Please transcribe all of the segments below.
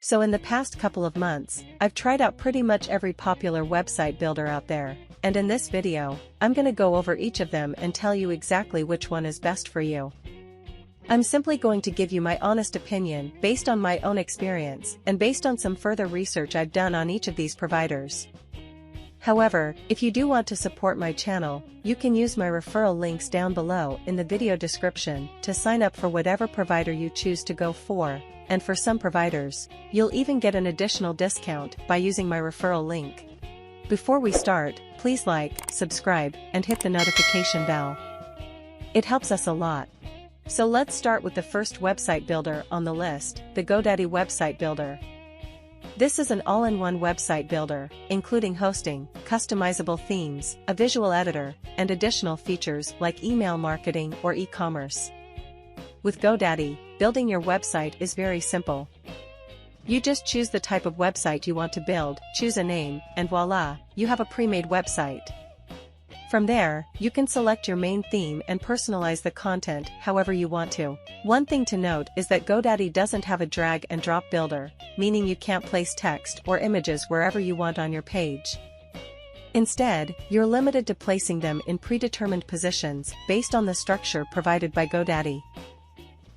So in the past couple of months, I've tried out pretty much every popular website builder out there, and in this video, I'm gonna go over each of them and tell you exactly which one is best for you. I'm simply going to give you my honest opinion based on my own experience and based on some further research I've done on each of these providers. However, if you do want to support my channel, you can use my referral links down below in the video description to sign up for whatever provider you choose to go for, and for some providers, you'll even get an additional discount by using my referral link. Before we start, please like, subscribe, and hit the notification bell. It helps us a lot. So let's start with the first website builder on the list, the GoDaddy Website Builder. This is an all-in-one website builder, including hosting, customizable themes, a visual editor, and additional features like email marketing or e-commerce. With GoDaddy, building your website is very simple. You just choose the type of website you want to build, choose a name, and voila, you have a pre-made website. From there, you can select your main theme and personalize the content however you want to. One thing to note is that GoDaddy doesn't have a drag and drop builder, meaning you can't place text or images wherever you want on your page. Instead, you're limited to placing them in predetermined positions based on the structure provided by GoDaddy.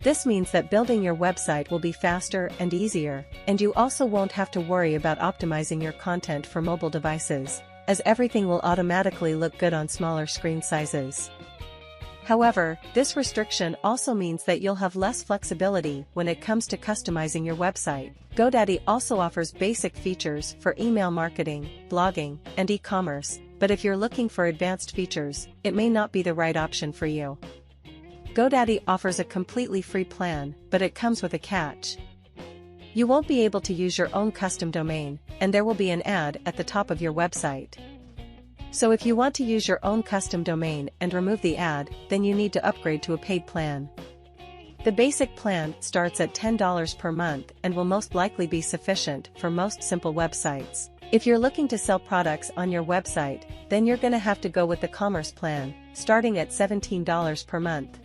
This means that building your website will be faster and easier, and you also won't have to worry about optimizing your content for mobile devices, as everything will automatically look good on smaller screen sizes. However, this restriction also means that you'll have less flexibility when it comes to customizing your website. GoDaddy also offers basic features for email marketing, blogging, and e-commerce, but if you're looking for advanced features, it may not be the right option for you. GoDaddy offers a completely free plan, but it comes with a catch. You won't be able to use your own custom domain, and there will be an ad at the top of your website. So if you want to use your own custom domain and remove the ad, then you need to upgrade to a paid plan. The basic plan starts at $10 per month and will most likely be sufficient for most simple websites. If you're looking to sell products on your website, then you're gonna have to go with the commerce plan, starting at $17 per month.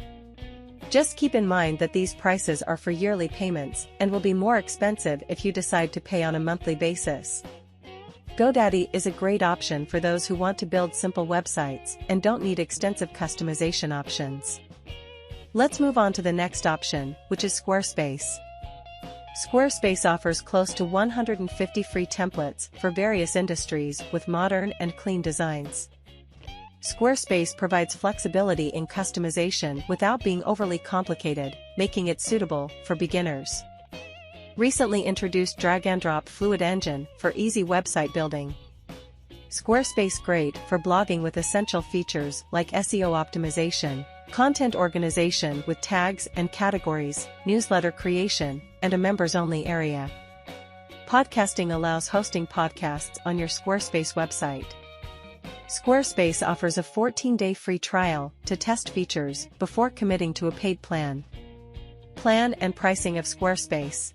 Just keep in mind that these prices are for yearly payments and will be more expensive if you decide to pay on a monthly basis. GoDaddy is a great option for those who want to build simple websites and don't need extensive customization options. Let's move on to the next option, which is Squarespace. Squarespace offers close to 150 free templates for various industries with modern and clean designs. Squarespace provides flexibility in customization without being overly complicated, making it suitable for beginners. Recently introduced drag-and-drop Fluid Engine for easy website building. Squarespace great for blogging with essential features like SEO optimization, content organization with tags and categories, newsletter creation, and a members-only area. Podcasting allows hosting podcasts on your Squarespace website. Squarespace offers a 14-day free trial to test features before committing to a paid plan. Plan and pricing of Squarespace.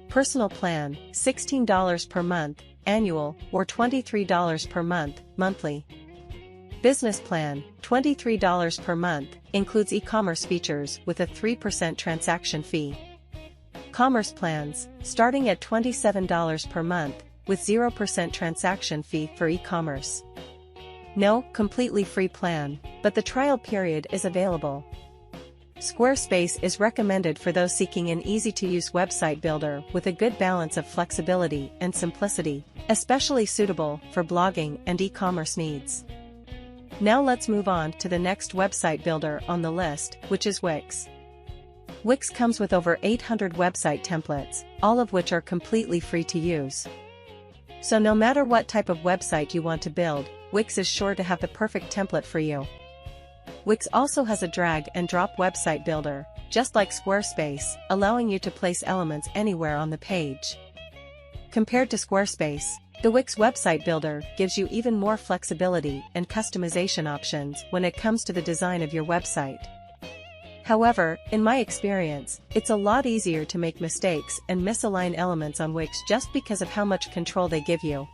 Personal plan, $16 per month, annual, or $23 per month, monthly. Business plan, $23 per month, includes e-commerce features with a 3% transaction fee. Commerce plans, starting at $27 per month, with 0% transaction fee for e-commerce. No, completely free plan, but the trial period is available. Squarespace is recommended for those seeking an easy-to-use website builder with a good balance of flexibility and simplicity, especially suitable for blogging and e-commerce needs. Now let's move on to the next website builder on the list, which is Wix. Wix comes with over 800 website templates, all of which are completely free to use. So no matter what type of website you want to build, Wix is sure to have the perfect template for you. Wix also has a drag-and-drop website builder, just like Squarespace, allowing you to place elements anywhere on the page. Compared to Squarespace, the Wix website builder gives you even more flexibility and customization options when it comes to the design of your website. However, in my experience, it's a lot easier to make mistakes and misalign elements on Wix just because of how much control they give you.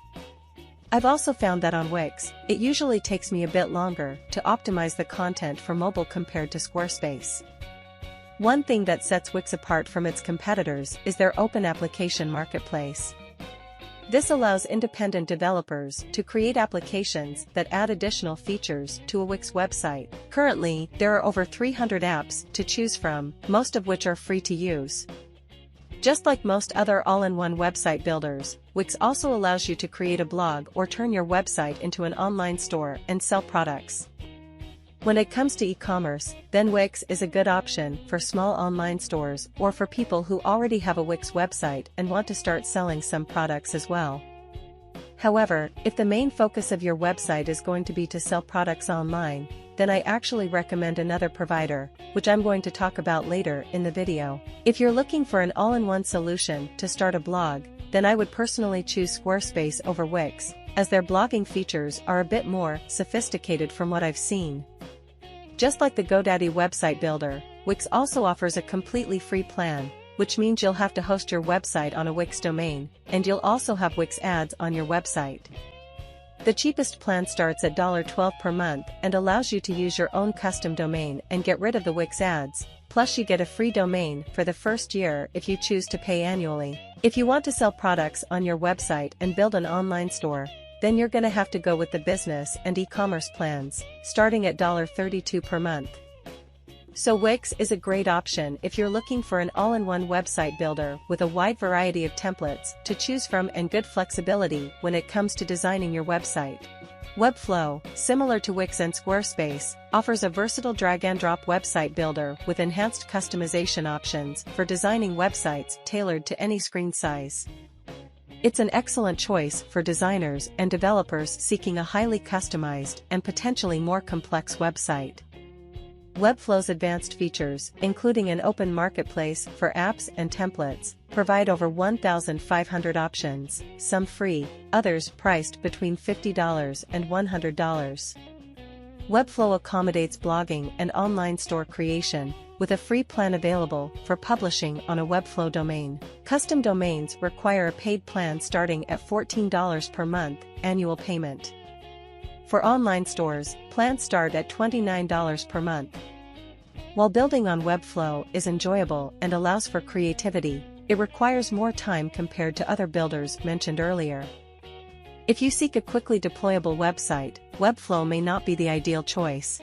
I've also found that on Wix, it usually takes me a bit longer to optimize the content for mobile compared to Squarespace. One thing that sets Wix apart from its competitors is their open application marketplace. This allows independent developers to create applications that add additional features to a Wix website. Currently, there are over 300 apps to choose from, most of which are free to use. Just like most other all-in-one website builders, Wix also allows you to create a blog or turn your website into an online store and sell products. When it comes to e-commerce, then Wix is a good option for small online stores or for people who already have a Wix website and want to start selling some products as well. However, if the main focus of your website is going to be to sell products online, then I actually recommend another provider, which I'm going to talk about later in the video. If you're looking for an all-in-one solution to start a blog, then I would personally choose Squarespace over Wix, as their blogging features are a bit more sophisticated from what I've seen. Just like the GoDaddy website builder, Wix also offers a completely free plan, which means you'll have to host your website on a Wix domain, and you'll also have Wix ads on your website. The cheapest plan starts at $12 per month and allows you to use your own custom domain and get rid of the Wix ads, plus you get a free domain for the first year if you choose to pay annually. If you want to sell products on your website and build an online store, then you're gonna have to go with the business and e-commerce plans, starting at $32 per month. So Wix is a great option if you're looking for an all-in-one website builder with a wide variety of templates to choose from and good flexibility when it comes to designing your website. Webflow, similar to Wix and Squarespace, offers a versatile drag-and-drop website builder with enhanced customization options for designing websites tailored to any screen size. It's an excellent choice for designers and developers seeking a highly customized and potentially more complex website. Webflow's advanced features, including an open marketplace for apps and templates, provide over 1,500 options, some free, others priced between $50 and $100. Webflow accommodates blogging and online store creation, with a free plan available for publishing on a Webflow domain. Custom domains require a paid plan starting at $14 per month, annual payment. For online stores, plans start at $29 per month. While building on Webflow is enjoyable and allows for creativity, it requires more time compared to other builders mentioned earlier. If you seek a quickly deployable website, Webflow may not be the ideal choice.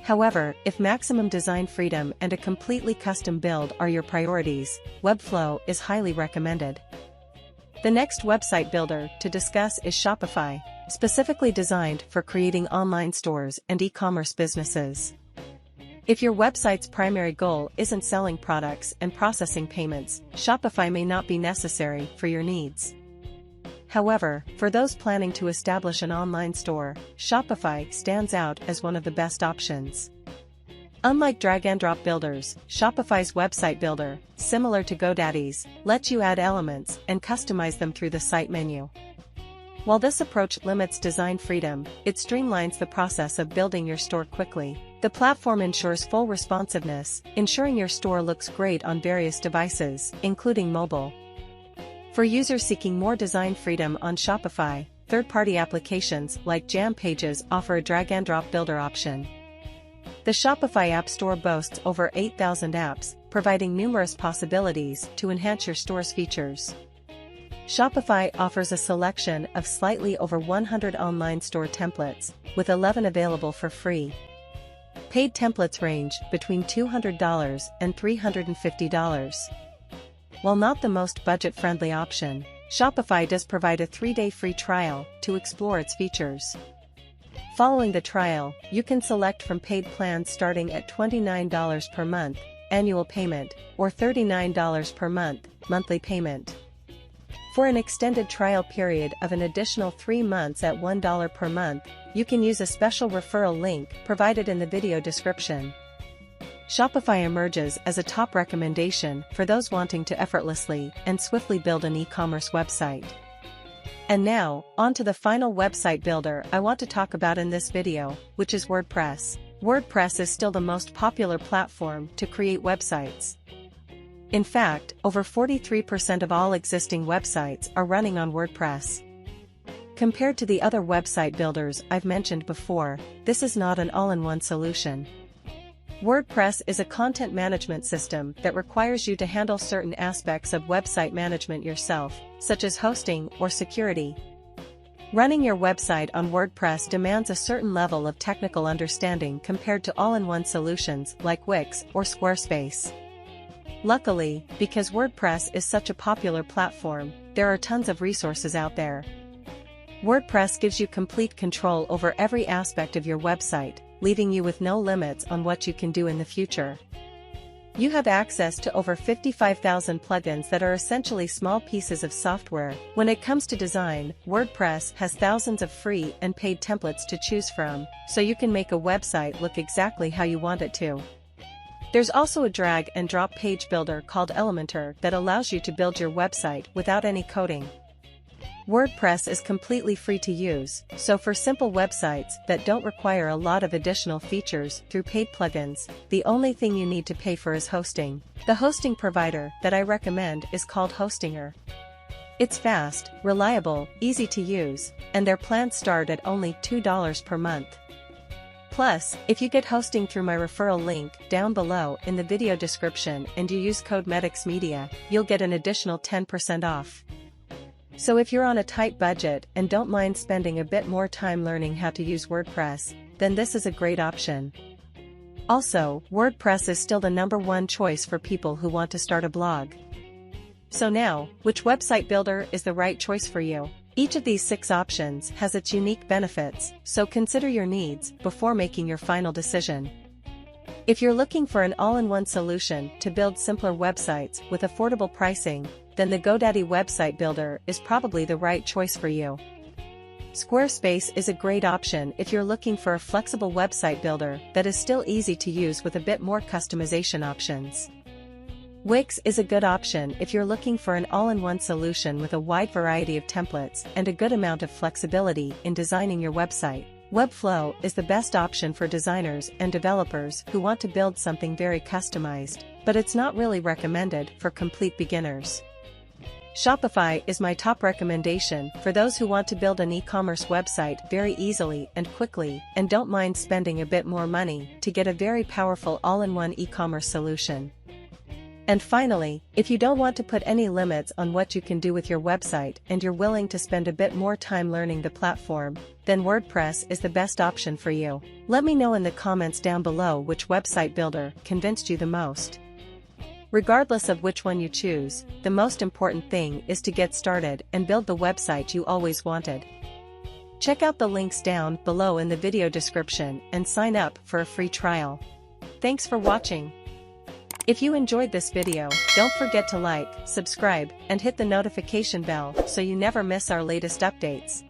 However, if maximum design freedom and a completely custom build are your priorities, Webflow is highly recommended. The next website builder to discuss is Shopify, specifically designed for creating online stores and e-commerce businesses. If your website's primary goal isn't selling products and processing payments, Shopify may not be necessary for your needs. However, for those planning to establish an online store, Shopify stands out as one of the best options. Unlike drag-and-drop builders, Shopify's website builder, similar to GoDaddy's, lets you add elements and customize them through the site menu. While this approach limits design freedom, it streamlines the process of building your store quickly. The platform ensures full responsiveness, ensuring your store looks great on various devices, including mobile. For users seeking more design freedom on Shopify, third-party applications like Jam Pages offer a drag-and-drop builder option. The Shopify App Store boasts over 8,000 apps, providing numerous possibilities to enhance your store's features. Shopify offers a selection of slightly over 100 online store templates, with 11 available for free. Paid templates range between $200 and $350. While not the most budget-friendly option, Shopify does provide a 3-day free trial to explore its features. Following the trial, you can select from paid plans starting at $29 per month, annual payment, or $39 per month, monthly payment. For an extended trial period of an additional 3 months at $1 per month, you can use a special referral link provided in the video description. Shopify emerges as a top recommendation for those wanting to effortlessly and swiftly build an e-commerce website. And now, on to the final website builder I want to talk about in this video, which is WordPress. WordPress is still the most popular platform to create websites. In fact, over 43% of all existing websites are running on WordPress. Compared to the other website builders I've mentioned before, this is not an all-in-one solution. WordPress is a content management system that requires you to handle certain aspects of website management yourself, such as hosting or security. Running your website on WordPress demands a certain level of technical understanding compared to all-in-one solutions like Wix or Squarespace. Luckily, because WordPress is such a popular platform, there are tons of resources out there. WordPress gives you complete control over every aspect of your website, leaving you with no limits on what you can do in the future. You have access to over 55,000 plugins that are essentially small pieces of software. When it comes to design, WordPress has thousands of free and paid templates to choose from, so you can make a website look exactly how you want it to. There's also a drag and drop page builder called Elementor that allows you to build your website without any coding. WordPress is completely free to use, so for simple websites that don't require a lot of additional features through paid plugins, the only thing you need to pay for is hosting. The hosting provider that I recommend is called Hostinger. It's fast, reliable, easy to use, and their plans start at only $2 per month. Plus, if you get hosting through my referral link down below in the video description and you use code MEDIXMedia, you'll get an additional 10% off. So if you're on a tight budget and don't mind spending a bit more time learning how to use WordPress, then this is a great option. Also, WordPress is still the #1 choice for people who want to start a blog. So now, which website builder is the right choice for you? Each of these 6 options has its unique benefits, so consider your needs before making your final decision. If you're looking for an all-in-one solution to build simpler websites with affordable pricing, then the GoDaddy website builder is probably the right choice for you. Squarespace is a great option if you're looking for a flexible website builder that is still easy to use with a bit more customization options. Wix is a good option if you're looking for an all-in-one solution with a wide variety of templates and a good amount of flexibility in designing your website. Webflow is the best option for designers and developers who want to build something very customized, but it's not really recommended for complete beginners. Shopify is my top recommendation for those who want to build an e-commerce website very easily and quickly and don't mind spending a bit more money to get a very powerful all-in-one e-commerce solution. And finally, if you don't want to put any limits on what you can do with your website and you're willing to spend a bit more time learning the platform, then WordPress is the best option for you. Let me know in the comments down below which website builder convinced you the most. Regardless of which one you choose, the most important thing is to get started and build the website you always wanted. Check out the links down below in the video description and sign up for a free trial. Thanks for watching. If you enjoyed this video, don't forget to like, subscribe, and hit the notification bell so you never miss our latest updates.